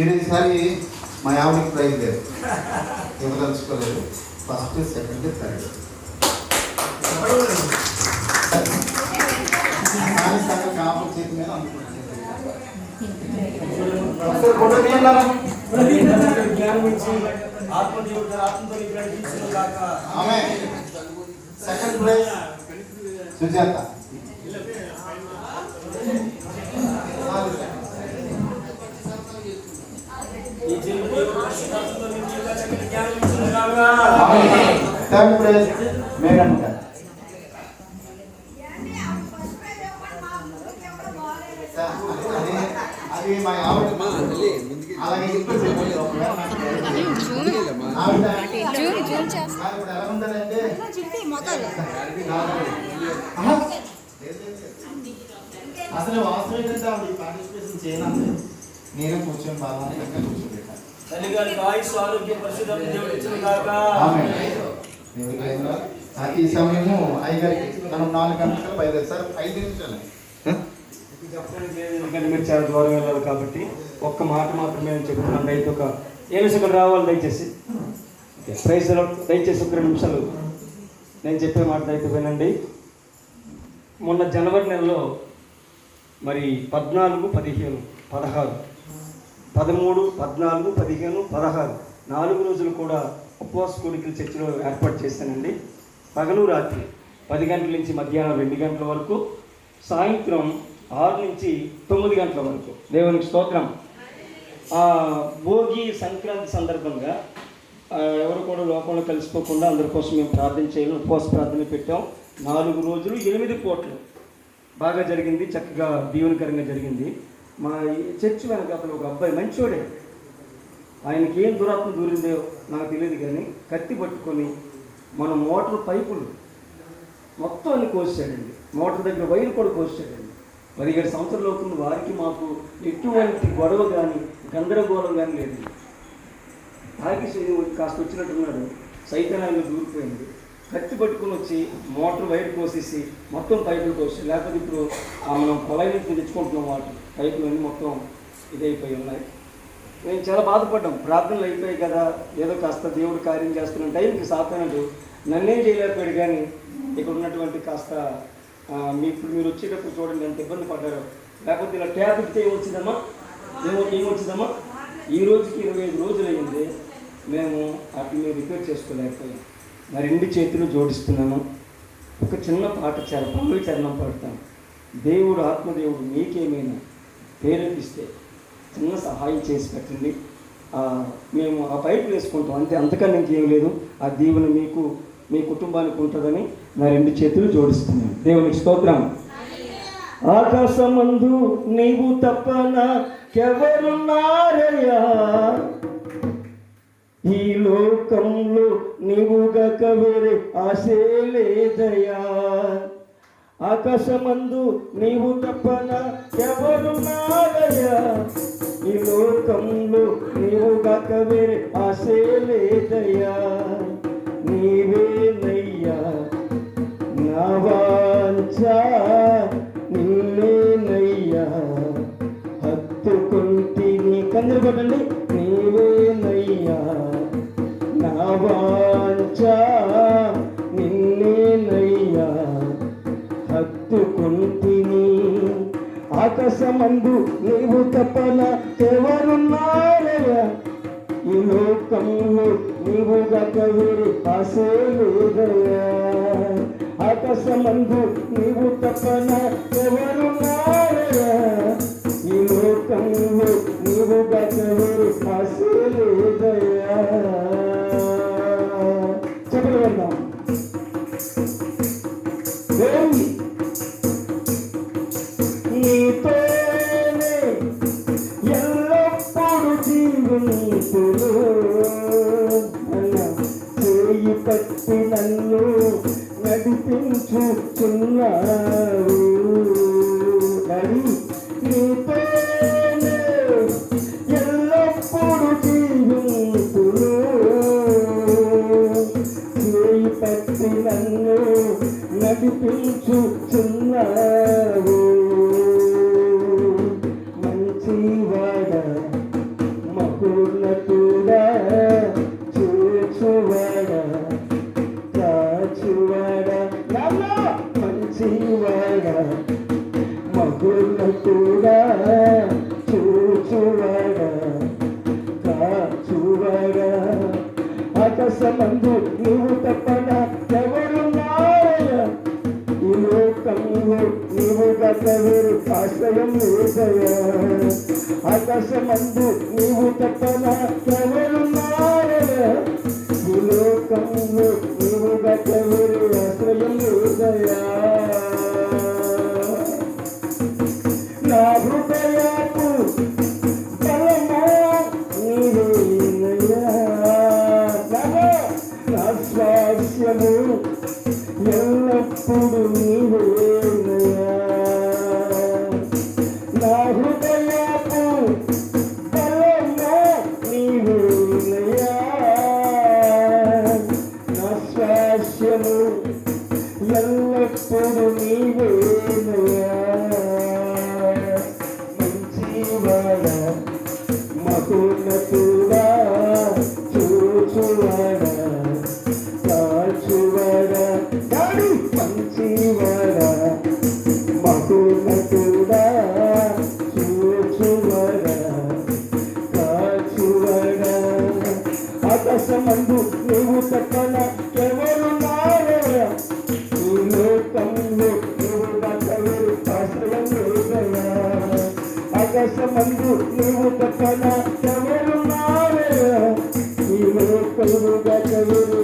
ఈసారి మా ఆవిడకి ప్రైజ్ లేదు, ఇవ్వదలుచుకోలేదు. ఫస్ట్, సెకండ్, థర్డ్ కాపు చేతి మీద అనుకుంటున్నాను. Second prize Sujatha. Third prize మేఘన్ గారు. అది మా ఆవిడ అలాగే ఎలా ఉందంటే అసలు వాస్తవం ఏంటంటే ఆవిడ పార్టిసిపేషన్ చేయనండి. నేను కూర్చొని బాగా కూర్చోబెట్టాను. ఈ సమయము 5 గంటలకి మనం 4 గంటలకు బయలుదేరి సార్. 5 నిమిషాలు చెప్పడానికి లేదు, ఎందుకంటే మీరు చాలా దూరం వెళ్ళాలి కాబట్టి ఒక్క మాట మాత్రమే నేను చెప్తున్నాను. అయితే ఒక 7 సెకండ్లు రావాలి దయచేసి. ప్రైజ్ దయచేసి ఒక 2 నిమిషాలు నేను చెప్పే మాట అయితే వినండి. మొన్న జనవరి నెలలో మరి 14, 15, 16, 13, 14, 15, 16 4 రోజులు కూడా ఉపవాస కోరికలు చర్చిలో ఏర్పాటు చేశానండి. పగలు రాత్రి 10 గంటల నుంచి మధ్యాహ్నం 2 గంటల వరకు, సాయంత్రం 6 నుంచి 9 గంటల వరకు. దేవునికి స్తోత్రం. భోగి సంక్రాంతి సందర్భంగా ఎవరు కూడా లోకంలో కలిసిపోకుండా అందరి కోసం మేము ప్రార్థన చేయాలి, ఉపవాస ప్రార్థన పెట్టాం. 4 రోజులు 8 పూటలు బాగా జరిగింది, చక్కగా దీవెనకరంగా జరిగింది. మా చర్చి వెనక అతను ఒక అబ్బాయి మంచోడే, ఆయనకి ఏం దురాత్మ దూరిందో నాకు తెలియదు కానీ కత్తి పట్టుకొని మన మోటార్ పైపులు మొత్తం అన్ని కోసాడండి. మోటార్ దగ్గర వైరు కూడా కోసాడండి. 17 సంవత్సరాలు అవుతుంది. వారికి మాకు ఎటువంటి గొడవ కానీ గందరగోళం కానీ లేదు. తాకి కాస్త వచ్చినట్టున్నాడు, సైతానాన్ని దూరిపోయింది. కత్తి పట్టుకుని వచ్చి మోటార్ వైర్ కోసేసి మొత్తం పైపులు కోసి, లేకపోతే ఇప్పుడు మనం పొలాయి నుంచి తెచ్చుకుంటున్నాం వాటర్ పైపులు అన్నీ మొత్తం ఇదైపోయి ఉన్నాయి. మేము చాలా బాధపడ్డాం. ప్రార్థనలు అయిపోయాయి కదా, ఏదో కాస్త దేవుడు కార్యం చేస్తున్న టైంకి సాతానుడు నన్నేం చేయలేకపోయాడు. కానీ ఇక్కడ ఉన్నటువంటి కాస్త ఇప్పుడు మీరు వచ్చేటప్పుడు చూడండి ఎంత ఇబ్బంది పడ్డారో. లేకపోతే ఇలా ట్యాప్ ఇస్తే ఏమొచ్చిందమ్మా, ఏమొచ్చిందమ్మా. ఈ రోజుకి 25 రోజులు అయింది, మేము వాటిని రిపేర్ చేసుకోలేకపోయాం. నా 2 చేతులు జోడిస్తున్నాను. ఒక చిన్న పాట పల్లవి చరణం పాడతాను. దేవుడు ఆత్మదేవుడు మీకేమైనా ప్రేరేపిస్తే చిన్న సహాయం చేసి పెట్టండి, మేము ఆ పైపు వేసుకుంటాం అంతే, అంతకన్నా ఇంకేం లేదు. ఆ దీవెన మీకు మీ కుటుంబానికి ఉంటుందని నా 2 చేతులు జోడిస్తున్నాను. దేవునికి స్తోత్రం. ఆకాశమందు నీవు తప్ప నాకెవరున్నారయ్యా, ఈ లోకంలో నీవుగాక వేరే ఆశే లేదయ్యా. ఆకాశమందు నీవు తప్ప నాకెవరున్నారయ్యా, ఈ లోకంలో నీవుగాక వేరే ఆశే లేదయ్యా. నీవేనయ్యా నా వాంఛ, నిన్నేనయ్యా హత్తుకుంటిని. కందరు కొట్టండి. నీవేనయ్యా నా వాంఛ, నిన్నేనయ్యా హత్తుకుంటిని. ఆకాశమందు నీవు తప్ప నాకెవరున్నారయ్యా, ఈ లోకంలో నీవుగాక వేరే ఆశే లేదయ్యా. ఆకాశమందు నీవు తప్ప నాకెవరున్నారయ్యా, ఈ లోకంలో నీవుగాక వేరే ఆశే లేదయ్యా. చెప్పలు వెళ్దాం. నీతోనే ఎల్లప్పుడూ జీవించును, చేయి పట్టి నన్ను నడిపించుచున్నావు. నీతోనే ఎల్లప్పుడూ జీవించును, చేయి పట్టి నన్ను నడిపించుచున్నావు. మంచివాడ ఆకాశమందు నీవు తప్పన ఎవరున్నారయ్యా, ఈ లోకంలో నీవు గతవేరు ఆశ్రయం లేదయ్యా. ఆకాశమందు నీవు తప్పన ఎవరున్నారయ్యా, ఈ లోకంలో నీవు గతవేరు ఆశ్రయం లేదయ్యా. నా హృదయపు బలమా నీవేనయ్యా, నా స్వాస్యము ఎల్లప్పుడు నీవేనయ్యా. నా హృదయపు బలమా నీవేనయ్యా, నా స్వాస్యము ఎల్లప్పుడు నీవేనయ్యా. మంచివాడా మహోన్నతుడా చూచువాడా కాచువాడా డాడీ, మంచివాడా మహోన్నతుడా చూచువాడా కాచువాడా. ఆకాశమందు నీవు తప్పన ఎవరున్నారయ్యా, ఈ లోకంలో నీవు గతవేరు ఆశ్రయం లేదయ్యా. ఆకాశమందు నీవు తప్పన ఎవరున్నారయ్యా, ఈ లోకంలో గతవేరు